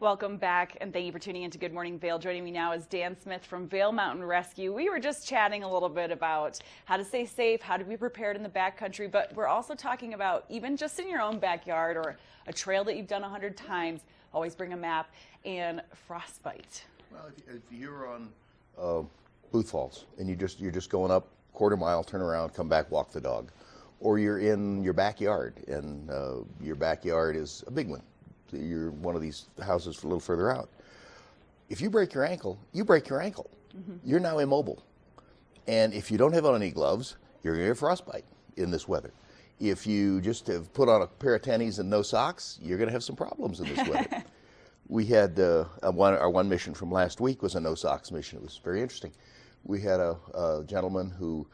Welcome back, and thank you for tuning in to Good Morning Vail. Joining me now is Dan Smith from Vail Mountain Rescue. We were just chatting a little bit about how to stay safe, how to be prepared in the backcountry, but we're also talking about even just in your own backyard or a trail that you've done 100 times, always bring a map, and frostbite. Well, if you're on Booth Falls and you're just going up quarter mile, turn around, come back, walk the dog, or you're in your backyard and your backyard is a big one. You're one of these houses a little further out. If you break your ankle, you break your ankle. Mm-hmm. You're now immobile. And if you don't have on any gloves, you're going to get frostbite in this weather. If you just have put on a pair of tennies and no socks, you're going to have some problems in this weather. We had our one mission from last week was a no socks mission. It was very interesting. We had a gentleman who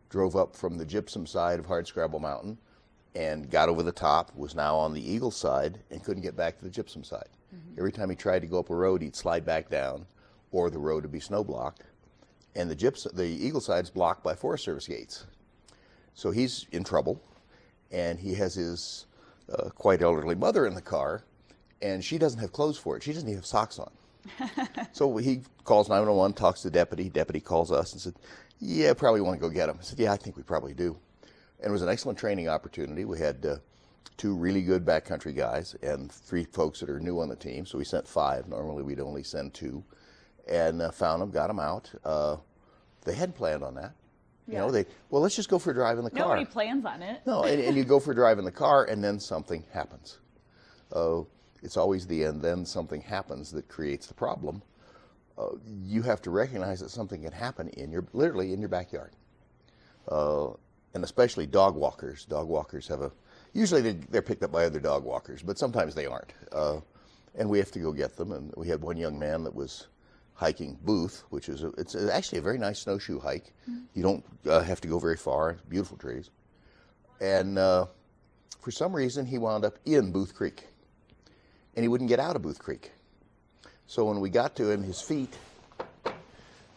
drove up from the gypsum side of Hardscrabble Mountain and got over the top, was now on the Eagle side, and couldn't get back to the gypsum side. Mm-hmm. Every time he tried to go up a road, he'd slide back down, or the road would be snow blocked. And the Eagle side's blocked by Forest Service gates. So he's in trouble, and he has his quite elderly mother in the car, and she doesn't have clothes for it. She doesn't even have socks on. So he calls 911, talks to the deputy. Deputy calls us and said, yeah, probably want to go get him. I said, yeah, I think we probably do. And it was an excellent training opportunity. We had 2 really good backcountry guys and 3 folks that are new on the team. So we sent 5. Normally we'd only send 2. And found them, got them out. They hadn't planned on that. Yeah. You know, let's just go for a drive in the car. Nobody plans on it. No, and you go for a drive in the car and then something happens. It's always the end, then something happens that creates the problem. You have to recognize that something can happen literally in your backyard. And especially dog walkers. Dog walkers usually they're picked up by other dog walkers, but sometimes they aren't. And we have to go get them. And we had one young man that was hiking Booth, which is it's actually a very nice snowshoe hike. Mm-hmm. You don't have to go very far. Beautiful trees. And for some reason, he wound up in Booth Creek. And he wouldn't get out of Booth Creek. So when we got to him, his feet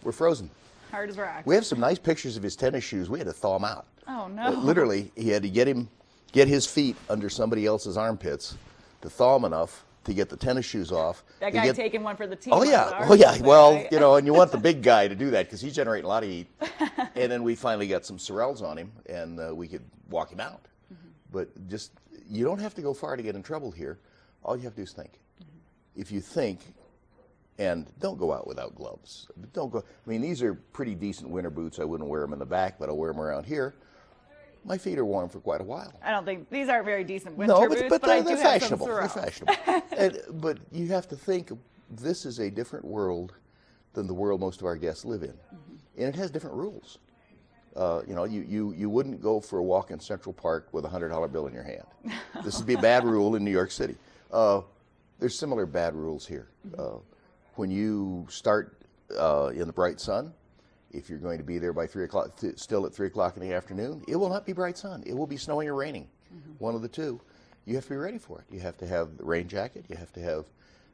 were frozen. Hard as rocks. We have some nice pictures of his tennis shoes. We had to thaw them out. Oh, no. Literally, he had to get his feet under somebody else's armpits to thaw them enough to get the tennis shoes off. That guy taking one for the team. Oh, yeah. Oh, yeah. Well, you know, and you want the big guy to do that because he's generating a lot of heat. And then we finally got some Sorels on him, and we could walk him out. Mm-hmm. But you don't have to go far to get in trouble here. All you have to do is think. Mm-hmm. If you think, and don't go out without gloves. Don't go. I mean, these are pretty decent winter boots. I wouldn't wear them in the back, but I'll wear them around here. My feet are warm for quite a while. I don't think these aren't very decent winter boots, but I do they're have fashionable. some They're fashionable. But you have to think this is a different world than the world most of our guests live in, mm-hmm. and it has different rules. You know, you wouldn't go for a walk in Central Park with a $100 bill in your hand. This would be a bad rule in New York City. There's similar bad rules here. Mm-hmm. When you start in the bright sun, if you're going to be there by 3 o'clock, still at 3 o'clock in the afternoon, it will not be bright sun. It will be snowing or raining, mm-hmm. one of the two. You have to be ready for it. You have to have the rain jacket. You have to have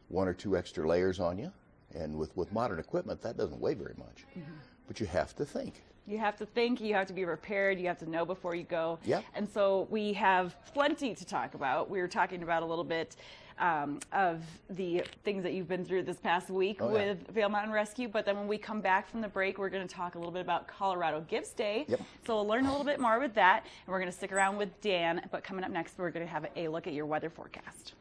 1 or 2 extra layers on you. And with modern equipment, that doesn't weigh very much. Mm-hmm. But you have to think. You have to think, you have to be prepared, you have to know before you go. Yep. And so we have plenty to talk about. We were talking about a little bit of the things that you've been through this past week with Vail Mountain Rescue, but then when we come back from the break, we're going to talk a little bit about Colorado Gives Day. Yep. So we'll learn a little bit more with that, and we're going to stick around with Dan, but coming up next, we're going to have a look at your weather forecast.